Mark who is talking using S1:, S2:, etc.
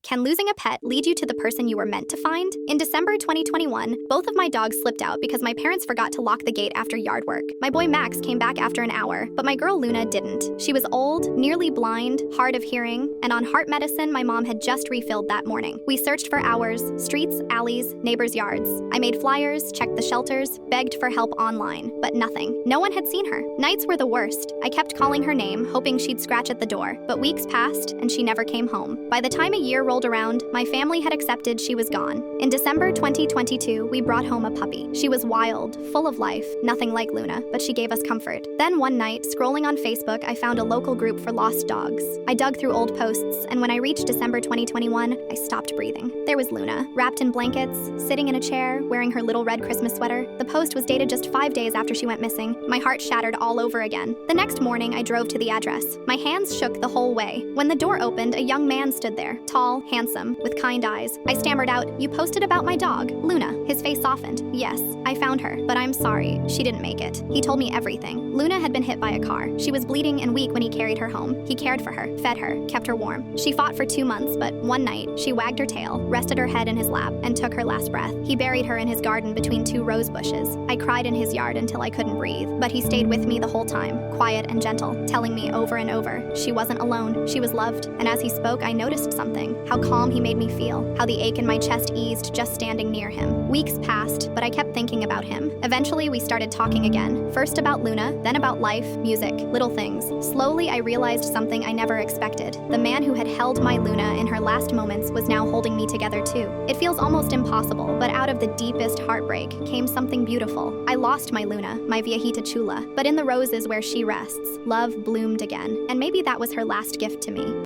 S1: Can losing a pet lead you to the person you were meant to find? In December 2021, both of my dogs slipped out because my parents forgot to lock the gate after yard work. My boy Max came back after an hour, but my girl Luna didn't. She was old, nearly blind, hard of hearing, and on heart medicine my mom had just refilled that morning. We searched for hours, streets, alleys, neighbors' yards. I made flyers, checked the shelters, begged for help online, but nothing. No one had seen her. Nights were the worst. I kept calling her name, hoping she'd scratch at the door, but weeks passed and she never came home. By the time a year rolled around, my family had accepted she was gone. In December 2022, we brought home a puppy. She was wild, full of life, nothing like Luna, but she gave us comfort. Then one night, scrolling on Facebook, I found a local group for lost dogs. I dug through old posts, and when I reached December 2021, I stopped breathing. There was Luna, wrapped in blankets, sitting in a chair, wearing her little red Christmas sweater. The post was dated just 5 days after she went missing. My heart shattered all over again. The next morning, I drove to the address. My hands shook the whole way. When the door opened, a young man stood there, tall, handsome, with kind eyes. I stammered out, "You posted about my dog, Luna." His face softened. "Yes, I found her, but I'm sorry, she didn't make it." He told me everything. Luna had been hit by a car. She was bleeding and weak when he carried her home. He cared for her, fed her, kept her warm. She fought for 2 months, but one night, she wagged her tail, rested her head in his lap, and took her last breath. He buried her in his garden between 2 rose bushes. I cried in his yard until I couldn't breathe, but he stayed with me the whole time, quiet and gentle, telling me over and over, she wasn't alone, she was loved. And as he spoke, I noticed something, how calm he made me feel, how the ache in my chest eased just standing near him. Weeks passed, but I kept thinking about him. Eventually, we started talking again, first about Luna, then about life, music, little things. Slowly, I realized something I never expected. The man who had held my Luna in her last moments was now holding me together too. It feels almost impossible, but out of the deepest heartbreak came something beautiful. I lost my Luna, my viejita chula, but in the roses where she rests, love bloomed again, and maybe that was her last gift to me.